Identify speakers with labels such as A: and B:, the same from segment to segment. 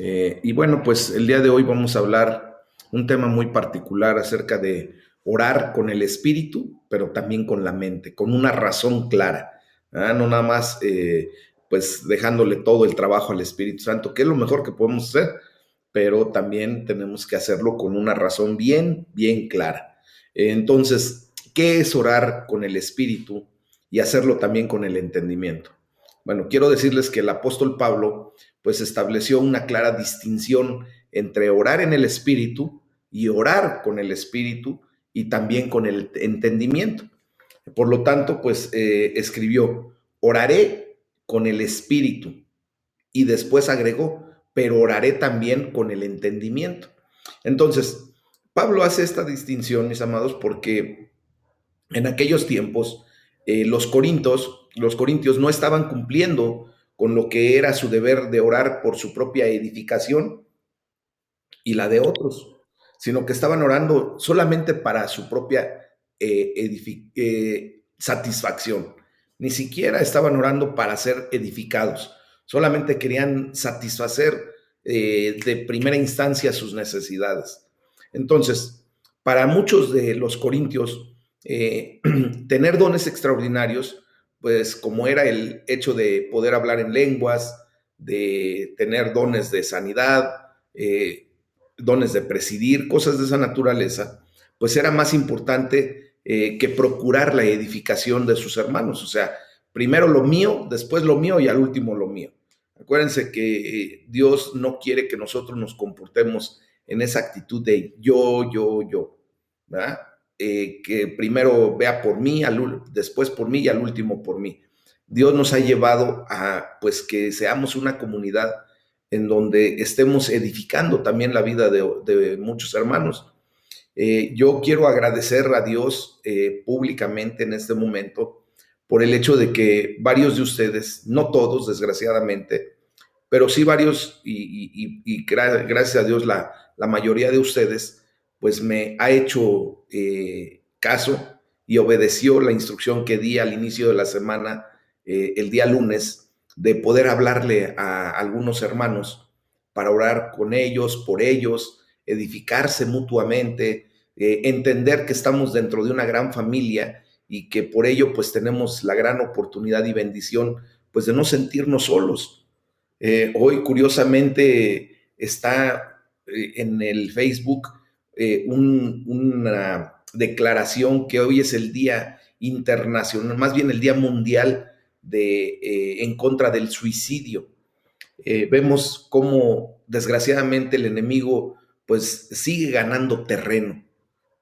A: Y bueno, pues el día de hoy vamos a hablar un tema muy particular acerca de orar con el espíritu, pero también con la mente, con una razón clara. No nada más pues dejándole todo el trabajo al Espíritu Santo, que es lo mejor que podemos hacer, pero también tenemos que hacerlo con una razón bien clara. Entonces, ¿qué es orar con el espíritu y hacerlo también con el entendimiento? Bueno, quiero decirles que el apóstol Pablo pues estableció una clara distinción entre orar en el espíritu y orar con el espíritu y también con el entendimiento. Por lo tanto, pues escribió, oraré con el espíritu y después agregó, pero oraré también con el entendimiento. Entonces, Pablo hace esta distinción, mis amados, porque en aquellos tiempos los corintios no estaban cumpliendo con lo que era su deber de orar por su propia edificación y la de otros, sino que estaban orando solamente para su propia satisfacción. Ni siquiera estaban orando para ser edificados, solamente querían satisfacer de primera instancia sus necesidades. Entonces, para muchos de los corintios, tener dones extraordinarios, pues como era el hecho de poder hablar en lenguas, de tener dones de sanidad, dones de presidir, cosas de esa naturaleza, pues era más importante que procurar la edificación de sus hermanos. O sea, primero lo mío, después lo mío y al último lo mío. Acuérdense que Dios no quiere que nosotros nos comportemos en esa actitud de yo, ¿verdad? Que primero vea por mí, después por mí y al último por mí. Dios nos ha llevado a pues que seamos una comunidad en donde estemos edificando también la vida de muchos hermanos. Yo quiero agradecer a Dios públicamente en este momento por el hecho de que varios de ustedes, no todos desgraciadamente, pero sí varios y gracias a Dios la mayoría de ustedes, pues me ha hecho caso y obedeció la instrucción que di al inicio de la semana, el día lunes, de poder hablarle a algunos hermanos para orar con ellos, por ellos, edificarse mutuamente, entender que estamos dentro de una gran familia y que por ello pues tenemos la gran oportunidad y bendición pues de no sentirnos solos. Hoy, curiosamente, está en el Facebook una declaración que hoy es el Día Internacional, más bien el Día Mundial en contra del suicidio. Vemos cómo desgraciadamente el enemigo pues sigue ganando terreno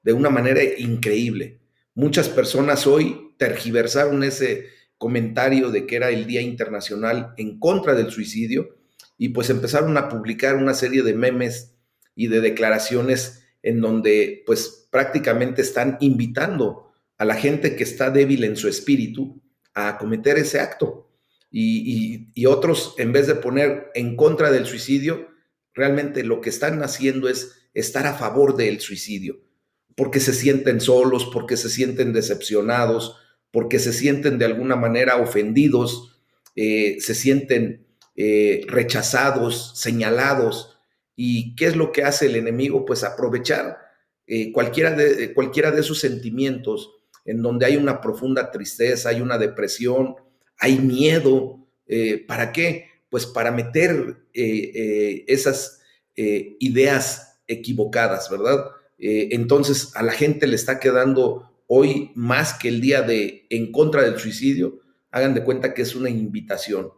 A: de una manera increíble. Muchas personas hoy tergiversaron ese comentario de que era el Día Internacional en contra del suicidio y pues empezaron a publicar una serie de memes y de declaraciones en donde pues prácticamente están invitando a la gente que está débil en su espíritu a cometer ese acto. Y otros, en vez de poner en contra del suicidio, realmente lo que están haciendo es estar a favor del suicidio porque se sienten solos, porque se sienten decepcionados, porque se sienten de alguna manera ofendidos, se sienten rechazados, señalados. ¿Y qué es lo que hace el enemigo? Pues aprovechar cualquiera de esos sentimientos en donde hay una profunda tristeza, hay una depresión, hay miedo. ¿Para qué? Pues para meter esas ideas equivocadas, ¿verdad? Entonces a la gente le está quedando hoy más que el día de en contra del suicidio, hagan de cuenta que es una invitación.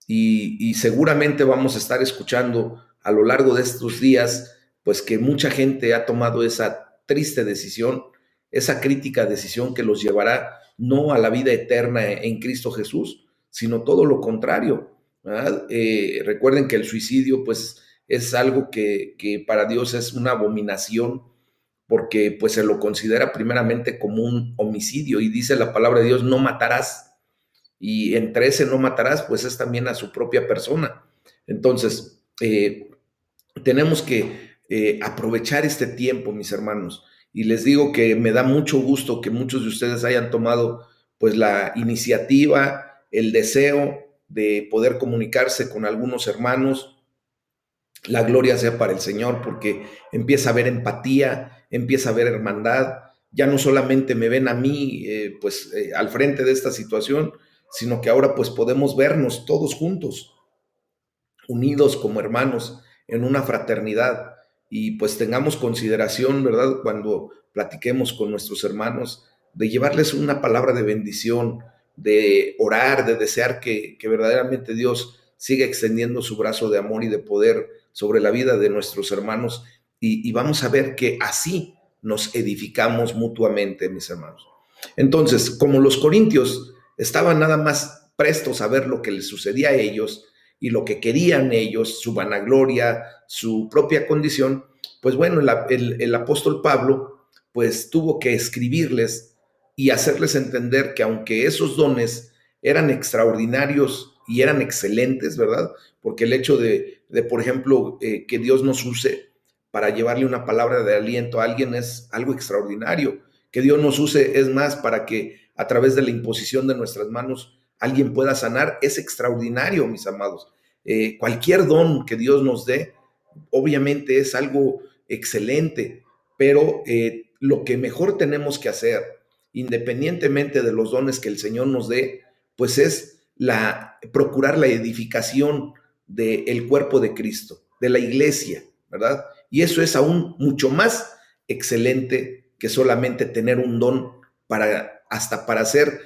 A: Y seguramente vamos a estar escuchando a lo largo de estos días, pues que mucha gente ha tomado esa triste decisión, esa crítica decisión que los llevará no a la vida eterna en Cristo Jesús, sino todo lo contrario. Recuerden que el suicidio, pues, es algo que para Dios es una abominación porque pues se lo considera primeramente como un homicidio y dice la palabra de Dios, no matarás. Y entre ese no matarás, pues es también a su propia persona. Entonces, tenemos que aprovechar este tiempo, mis hermanos. Y les digo que me da mucho gusto que muchos de ustedes hayan tomado pues la iniciativa, el deseo de poder comunicarse con algunos hermanos La gloria sea para el Señor, porque empieza a haber empatía, empieza a haber hermandad. Ya no solamente me ven a mí, al frente de esta situación, sino que ahora pues podemos vernos todos juntos, unidos como hermanos en una fraternidad, y pues tengamos consideración, ¿verdad? Cuando platiquemos con nuestros hermanos, de llevarles una palabra de bendición, de orar, de desear que verdaderamente Dios siga extendiendo su brazo de amor y de poder sobre la vida de nuestros hermanos, y vamos a ver que así nos edificamos mutuamente, mis hermanos. Entonces, como los corintios estaban nada más prestos a ver lo que les sucedía a ellos y lo que querían ellos, su vanagloria, su propia condición, pues bueno, el apóstol Pablo pues tuvo que escribirles y hacerles entender que aunque esos dones eran extraordinarios y eran excelentes, ¿verdad? Porque el hecho por ejemplo, que Dios nos use para llevarle una palabra de aliento a alguien es algo extraordinario. Que Dios nos use, es más, para que a través de la imposición de nuestras manos alguien pueda sanar, es extraordinario, mis amados. Cualquier don que Dios nos dé, obviamente es algo excelente, pero lo que mejor tenemos que hacer, independientemente de los dones que el Señor nos dé, pues es procurar la edificación del cuerpo de Cristo, de la iglesia, ¿verdad? Y eso es aún mucho más excelente que solamente tener un don hasta para ser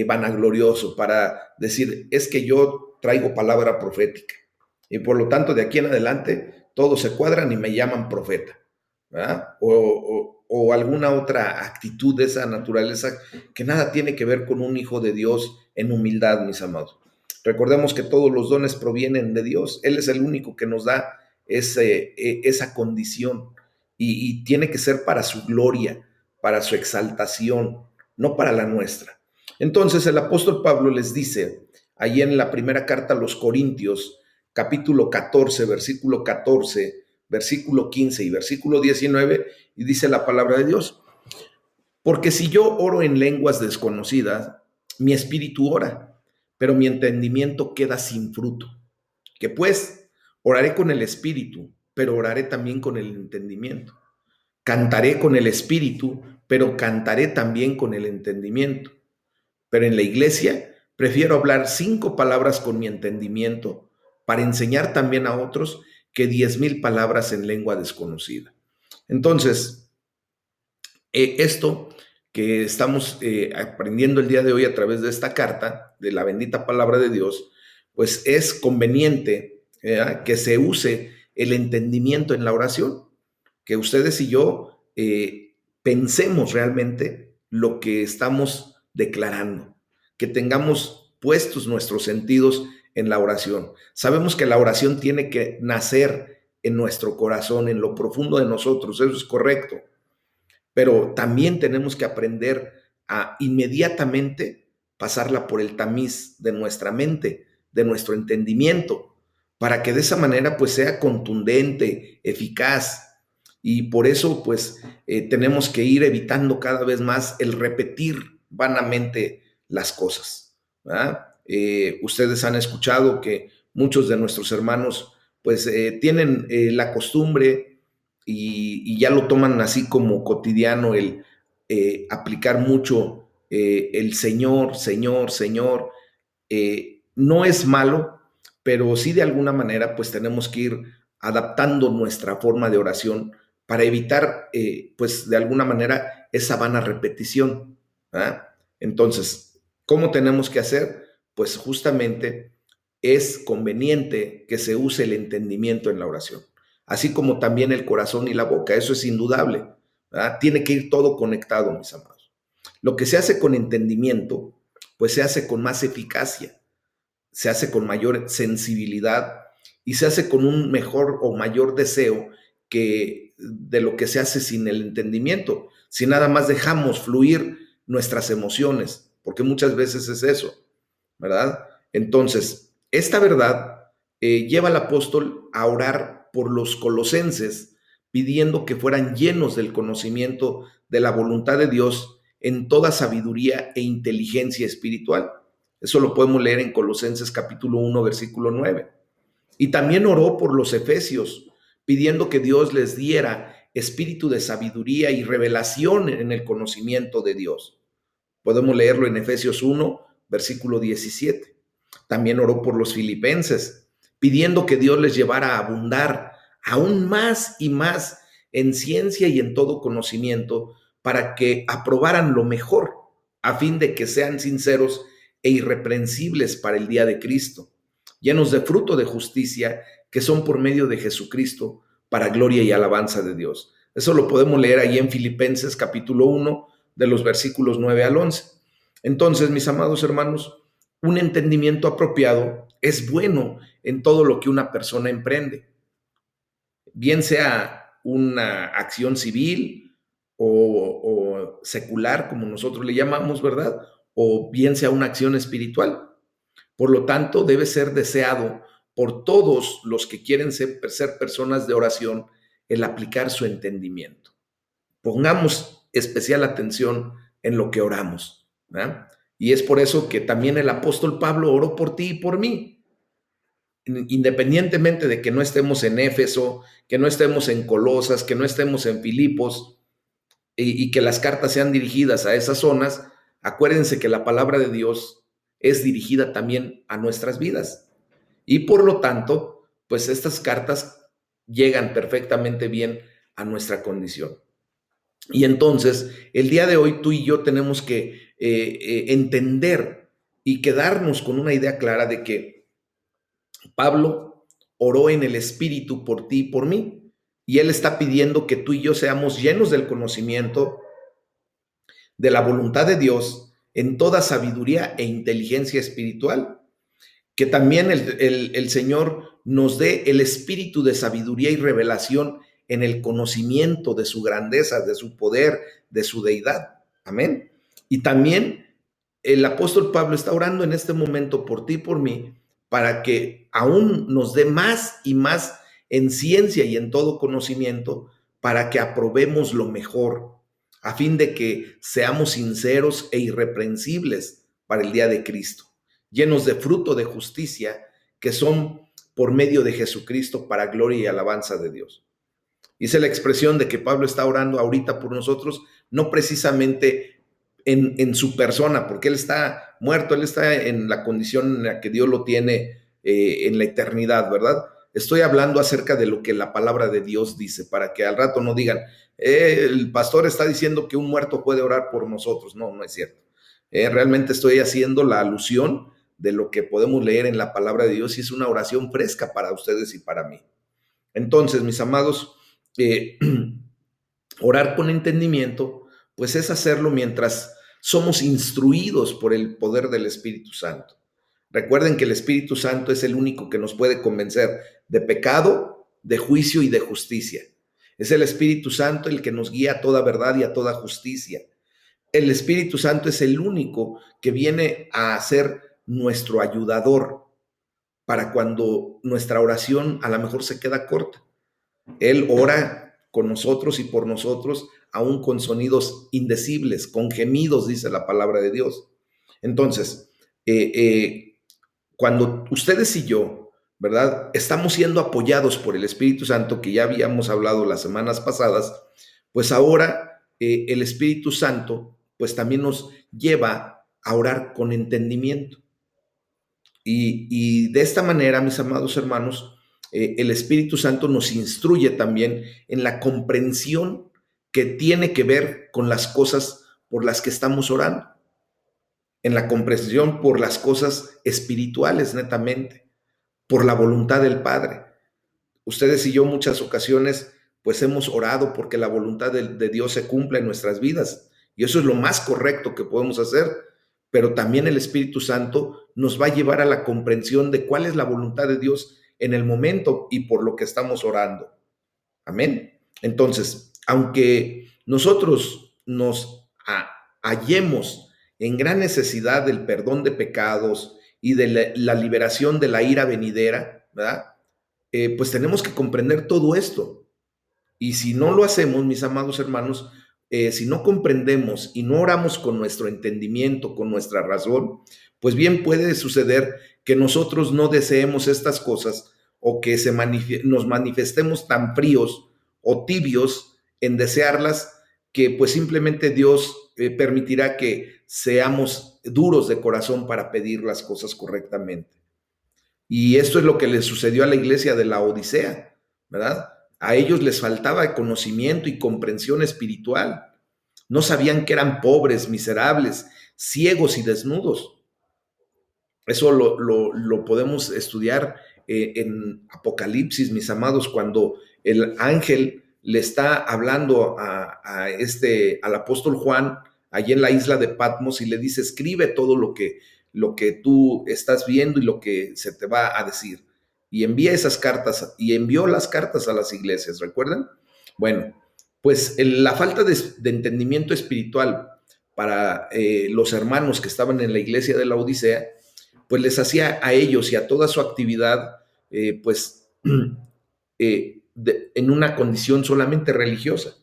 A: vanaglorioso, para decir, es que yo traigo palabra profética. Y por lo tanto, de aquí en adelante, todos se cuadran y me llaman profeta, ¿verdad? O alguna otra actitud de esa naturaleza que nada tiene que ver con un hijo de Dios en humildad, mis amados. Recordemos que todos los dones provienen de Dios. Él es el único que nos da esa condición, y tiene que ser para su gloria, para su exaltación, no para la nuestra. Entonces el apóstol Pablo les dice, ahí en la primera carta a los Corintios, capítulo 14, versículo 14, versículo 15 y versículo 19, y dice la palabra de Dios: porque si yo oro en lenguas desconocidas, mi espíritu ora, pero mi entendimiento queda sin fruto. Que pues oraré con el espíritu, pero oraré también con el entendimiento. Cantaré con el espíritu, pero cantaré también con el entendimiento. Pero en la iglesia prefiero hablar 5 palabras con mi entendimiento para enseñar también a otros que 10,000 palabras en lengua desconocida. Entonces, esto que estamos aprendiendo el día de hoy a través de esta carta, de la bendita palabra de Dios, pues es conveniente que se use el entendimiento en la oración, que ustedes y yo pensemos realmente lo que estamos declarando, que tengamos puestos nuestros sentidos en la oración. Sabemos que la oración tiene que nacer en nuestro corazón, en lo profundo de nosotros, eso es correcto, pero también tenemos que aprender a inmediatamente pasarla por el tamiz de nuestra mente, de nuestro entendimiento, para que de esa manera pues sea contundente, eficaz. Y por eso pues tenemos que ir evitando cada vez más el repetir vanamente las cosas, ¿verdad? Ustedes han escuchado que muchos de nuestros hermanos pues tienen la costumbre y ya lo toman así como cotidiano el aplicar mucho el Señor, Señor, Señor. No es malo, pero sí de alguna manera pues tenemos que ir adaptando nuestra forma de oración para evitar pues de alguna manera esa vana repetición. ¿Ah? Entonces, ¿cómo tenemos que hacer? Pues justamente es conveniente que se use el entendimiento en la oración, así como también el corazón y la boca, eso es indudable, ¿verdad? Tiene que ir todo conectado, mis amados. Lo que se hace con entendimiento, pues se hace con más eficacia, se hace con mayor sensibilidad y se hace con un mejor o mayor deseo que de lo que se hace sin el entendimiento, si nada más dejamos fluir nuestras emociones, porque muchas veces es eso, ¿verdad? Entonces, esta verdad lleva al apóstol a orar por los colosenses, pidiendo que fueran llenos del conocimiento de la voluntad de Dios en toda sabiduría e inteligencia espiritual. Eso lo podemos leer en Colosenses capítulo 1, versículo 9. Y también oró por los efesios, pidiendo que Dios les diera espíritu de sabiduría y revelación en el conocimiento de Dios. Podemos leerlo en Efesios 1, versículo 17. También oró por los filipenses, pidiendo que Dios les llevara a abundar aún más y más en ciencia y en todo conocimiento, para que aprobaran lo mejor, a fin de que sean sinceros e irreprensibles para el día de Cristo, llenos de fruto de justicia, que son por medio de Jesucristo, para gloria y alabanza de Dios. Eso lo podemos leer ahí en Filipenses capítulo 1, de los versículos 9 al 11. Entonces, mis amados hermanos, un entendimiento apropiado es bueno en todo lo que una persona emprende, bien sea una acción civil o secular, como nosotros le llamamos, ¿verdad? O bien sea una acción espiritual. Por lo tanto, debe ser deseado por todos los que quieren ser personas de oración el aplicar su entendimiento. Pongamos especial atención en lo que oramos, ¿verdad? Y es por eso que también el apóstol Pablo oró por ti y por mí, independientemente de que no estemos en Éfeso, que no estemos en Colosas, que no estemos en Filipos, y que las cartas sean dirigidas a esas zonas. Acuérdense que la palabra de Dios es dirigida también a nuestras vidas. Y por lo tanto, pues estas cartas llegan perfectamente bien a nuestra condición. Y entonces, el día de hoy tú y yo tenemos que entender y quedarnos con una idea clara de que Pablo oró en el Espíritu por ti y por mí. Y él está pidiendo que tú y yo seamos llenos del conocimiento de la voluntad de Dios en toda sabiduría e inteligencia espiritual. Que también el Señor nos dé el espíritu de sabiduría y revelación en el conocimiento de su grandeza, de su poder, de su deidad. Amén. Y también el apóstol Pablo está orando en este momento por ti y por mí, para que aún nos dé más y más en ciencia y en todo conocimiento, para que aprobemos lo mejor, a fin de que seamos sinceros e irreprensibles para el día de Cristo, llenos de fruto de justicia, que son por medio de Jesucristo, para gloria y alabanza de Dios. Dice la expresión de que Pablo está orando ahorita por nosotros, no precisamente en su persona, porque él está muerto, él está en la condición en la que Dios lo tiene en la eternidad, ¿verdad? Estoy hablando acerca de lo que la palabra de Dios dice, para que al rato no digan, el pastor está diciendo que un muerto puede orar por nosotros. No, no es cierto. Realmente estoy haciendo la alusión de lo que podemos leer en la palabra de Dios, y es una oración fresca para ustedes y para mí. Entonces, mis amados, orar con entendimiento, pues es hacerlo mientras somos instruidos por el poder del Espíritu Santo. Recuerden que el Espíritu Santo es el único que nos puede convencer de pecado, de juicio y de justicia. Es el Espíritu Santo el que nos guía a toda verdad y a toda justicia. El Espíritu Santo es el único que viene a ser nuestro ayudador para cuando nuestra oración a lo mejor se queda corta. Él ora con nosotros y por nosotros, aún con sonidos indecibles, con gemidos, dice la palabra de Dios. Entonces, cuando ustedes y yo, ¿verdad?, estamos siendo apoyados por el Espíritu Santo, que ya habíamos hablado las semanas pasadas, pues ahora el Espíritu Santo, pues también nos lleva a orar con entendimiento. Y de esta manera, mis amados hermanos, el Espíritu Santo nos instruye también en la comprensión que tiene que ver con las cosas por las que estamos orando, en la comprensión por las cosas espirituales netamente, por la voluntad del Padre. Ustedes y yo muchas ocasiones pues hemos orado porque la voluntad de Dios se cumpla en nuestras vidas, y eso es lo más correcto que podemos hacer, pero también el Espíritu Santo nos va a llevar a la comprensión de cuál es la voluntad de Dios en el momento y por lo que estamos orando. Amén. Entonces, aunque nosotros nos hallemos en gran necesidad del perdón de pecados y de la liberación de la ira venidera, ¿verdad? Pues tenemos que comprender todo esto. Y si no lo hacemos, mis amados hermanos, si no comprendemos y no oramos con nuestro entendimiento, con nuestra razón, pues bien puede suceder que nosotros no deseemos estas cosas o que nos manifestemos tan fríos o tibios en desearlas, que pues simplemente Dios permitirá que seamos duros de corazón para pedir las cosas correctamente. Y esto es lo que le sucedió a la iglesia de la Odisea, ¿verdad? A ellos les faltaba conocimiento y comprensión espiritual. No sabían que eran pobres, miserables, ciegos y desnudos. Eso lo podemos estudiar en Apocalipsis, mis amados, cuando el ángel le está hablando al apóstol Juan allí en la isla de Patmos y le dice, escribe todo lo que tú estás viendo y lo que se te va a decir. Y envía esas cartas, y envió las cartas a las iglesias, ¿recuerdan? Bueno, pues la falta de entendimiento espiritual para los hermanos que estaban en la iglesia de la Odisea, pues les hacía a ellos y a toda su actividad, pues, en una condición solamente religiosa.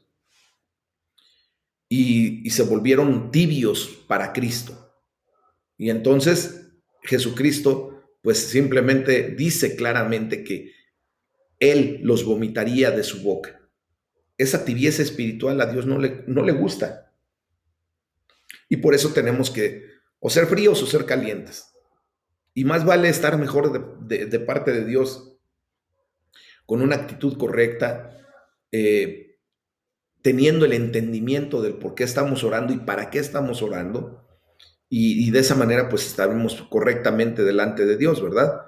A: Y se volvieron tibios para Cristo. Y entonces Jesucristo, pues simplemente dice claramente que Él los vomitaría de su boca. Esa tibieza espiritual a Dios no le gusta. Y por eso tenemos que o ser fríos o ser calientes. Y más vale estar mejor de parte de Dios con una actitud correcta, teniendo el entendimiento del por qué estamos orando y para qué estamos orando, y de esa manera pues estaremos correctamente delante de Dios, ¿verdad?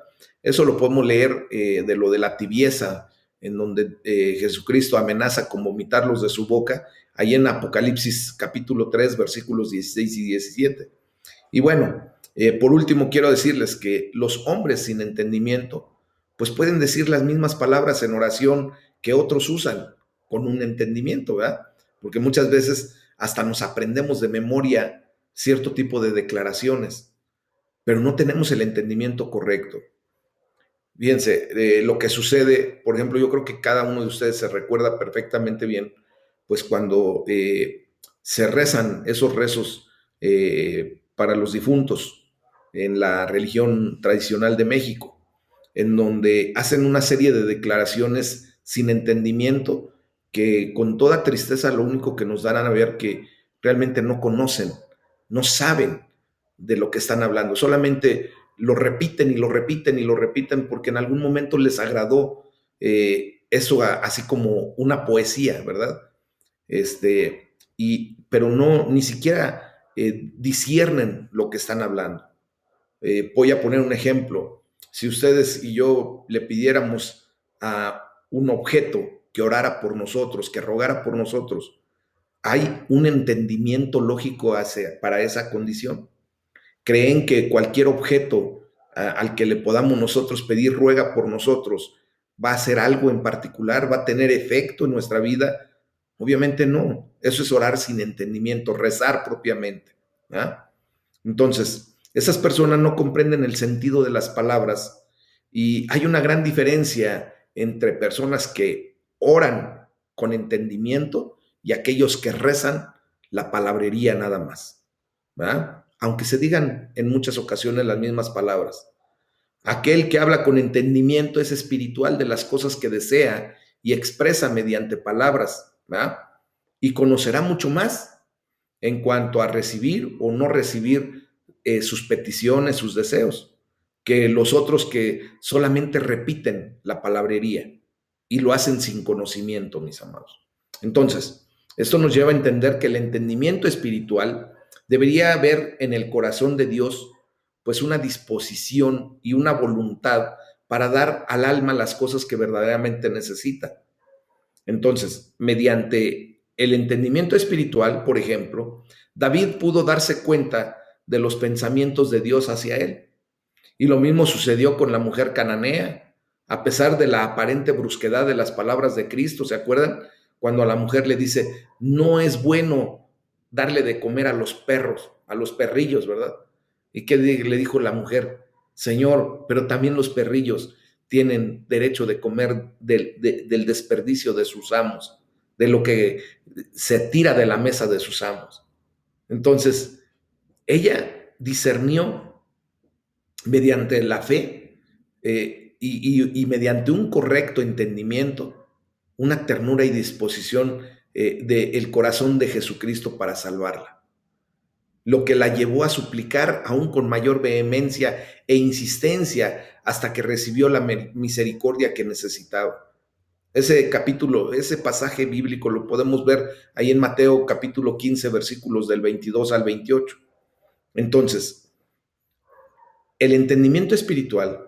A: Eso lo podemos leer de lo de la tibieza, en donde Jesucristo amenaza con vomitarlos de su boca, ahí en Apocalipsis capítulo 3, versículos 16 y 17. Y bueno, por último quiero decirles que los hombres sin entendimiento pues pueden decir las mismas palabras en oración que otros usan con un entendimiento, ¿verdad? Porque muchas veces hasta nos aprendemos de memoria cierto tipo de declaraciones, pero no tenemos el entendimiento correcto. Fíjense, lo que sucede, por ejemplo, yo creo que cada uno de ustedes se recuerda perfectamente bien, pues cuando se rezan esos rezos para los difuntos en la religión tradicional de México, en donde hacen una serie de declaraciones sin entendimiento que con toda tristeza lo único que nos darán a ver que realmente no conocen, no saben de lo que están hablando, solamente lo repiten y lo repiten y lo repiten porque en algún momento les agradó eso así como una poesía, ¿verdad? Pero no, ni siquiera disciernen lo que están hablando. Voy a poner un ejemplo. Si ustedes y yo le pidiéramos a un objeto que orara por nosotros, que rogara por nosotros, ¿hay un entendimiento lógico para esa condición? ¿Creen que cualquier objeto al que le podamos nosotros pedir ruega por nosotros va a hacer algo en particular? ¿Va a tener efecto en nuestra vida? Obviamente no. Eso es orar sin entendimiento, rezar propiamente. ¿Ah? Entonces, esas personas no comprenden el sentido de las palabras y hay una gran diferencia entre personas que oran con entendimiento y aquellos que rezan la palabrería nada más, ¿verdad? Aunque se digan en muchas ocasiones las mismas palabras. Aquel que habla con entendimiento es espiritual de las cosas que desea y expresa mediante palabras, ¿verdad? Y conocerá mucho más en cuanto a recibir o no recibir sus peticiones, sus deseos, que los otros que solamente repiten la palabrería y lo hacen sin conocimiento, mis amados. Entonces, esto nos lleva a entender que el entendimiento espiritual debería haber en el corazón de Dios pues una disposición y una voluntad para dar al alma las cosas que verdaderamente necesita. Entonces, mediante el entendimiento espiritual, por ejemplo, David pudo darse cuenta de los pensamientos de Dios hacia él. Y lo mismo sucedió con la mujer cananea. A pesar de la aparente brusquedad de las palabras de Cristo, ¿se acuerdan? Cuando a la mujer le dice, no es bueno darle de comer a los perros, a los perrillos, ¿verdad? ¿Y qué le dijo la mujer? Señor, pero también los perrillos tienen derecho de comer del desperdicio de sus amos, de lo que se tira de la mesa de sus amos. Entonces, ella discernió mediante la fe y mediante un correcto entendimiento, una ternura y disposición del corazón de Jesucristo para salvarla, lo que la llevó a suplicar aún con mayor vehemencia e insistencia hasta que recibió la misericordia que necesitaba. Ese capítulo, ese pasaje bíblico lo podemos ver ahí en Mateo capítulo 15, versículos del 22 al 28. Entonces, el entendimiento espiritual,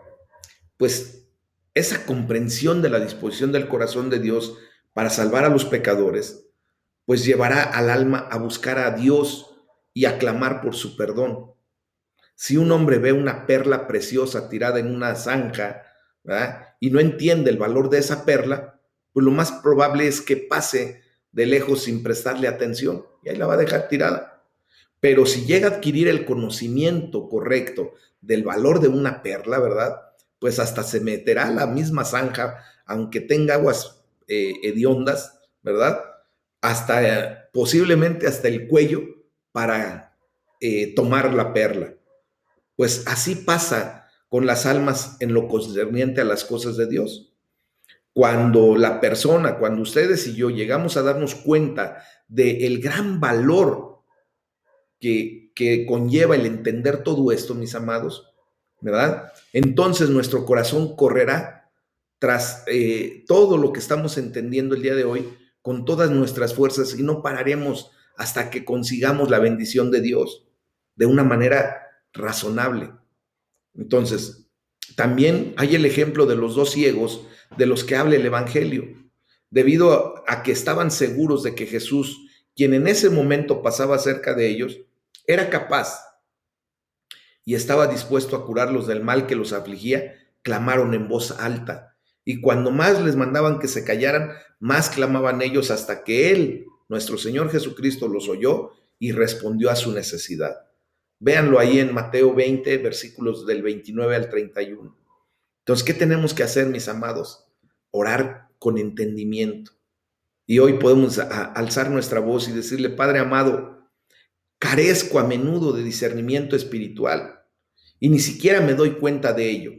A: pues esa comprensión de la disposición del corazón de Dios para salvar a los pecadores, pues llevará al alma a buscar a Dios y a clamar por su perdón. Si un hombre ve una perla preciosa tirada en una zanja, ¿verdad?, y no entiende el valor de esa perla, pues lo más probable es que pase de lejos sin prestarle atención y ahí la va a dejar tirada. Pero si llega a adquirir el conocimiento correcto del valor de una perla, ¿verdad?, pues hasta se meterá a la misma zanja, aunque tenga aguas hediondas, ¿verdad?, hasta posiblemente hasta el cuello para tomar la perla. Pues así pasa con las almas en lo concerniente a las cosas de Dios. Cuando ustedes y yo llegamos a darnos cuenta del gran valor que conlleva el entender todo esto, mis amados, ¿verdad? Entonces nuestro corazón correrá tras todo lo que estamos entendiendo el día de hoy con todas nuestras fuerzas y no pararemos hasta que consigamos la bendición de Dios de una manera razonable. Entonces, también hay el ejemplo de los dos ciegos de los que habla el Evangelio, debido a que estaban seguros de que Jesús, quien en ese momento pasaba cerca de ellos, era capaz y estaba dispuesto a curarlos del mal que los afligía, clamaron en voz alta. Y cuando más les mandaban que se callaran, más clamaban ellos hasta que Él, nuestro Señor Jesucristo, los oyó y respondió a su necesidad. Véanlo ahí en Mateo 20, versículos del 29 al 31. Entonces, ¿qué tenemos que hacer, mis amados? Orar con entendimiento. Y hoy podemos alzar nuestra voz y decirle: Padre amado, carezco a menudo de discernimiento espiritual y ni siquiera me doy cuenta de ello.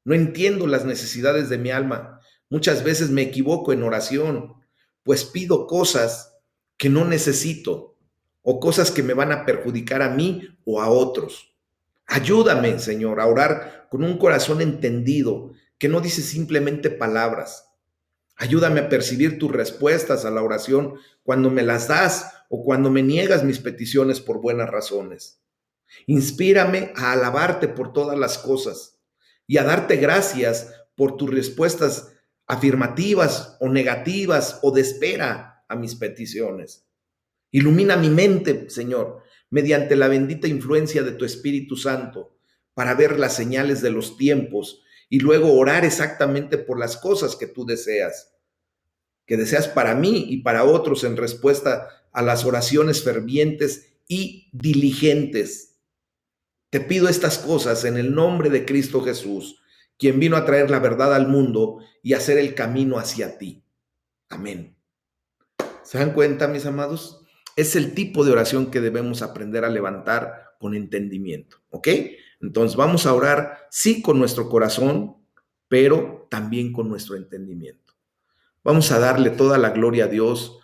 A: No entiendo las necesidades de mi alma. Muchas veces me equivoco en oración, pues pido cosas que no necesito o cosas que me van a perjudicar a mí o a otros. Ayúdame, Señor, a orar con un corazón entendido, que no dice simplemente palabras. Ayúdame a percibir tus respuestas a la oración cuando me las das o cuando me niegas mis peticiones por buenas razones. Inspírame a alabarte por todas las cosas y a darte gracias por tus respuestas afirmativas o negativas o de espera a mis peticiones. Ilumina mi mente, Señor, mediante la bendita influencia de tu Espíritu Santo, para ver las señales de los tiempos y luego orar exactamente por las cosas que deseas para mí y para otros en respuesta a las oraciones fervientes y diligentes. Te pido estas cosas en el nombre de Cristo Jesús, quien vino a traer la verdad al mundo y hacer el camino hacia ti. Amén. ¿Se dan cuenta, mis amados? Es el tipo de oración que debemos aprender a levantar con entendimiento, ¿ok? Entonces vamos a orar, sí, con nuestro corazón, pero también con nuestro entendimiento. Vamos a darle toda la gloria a Dios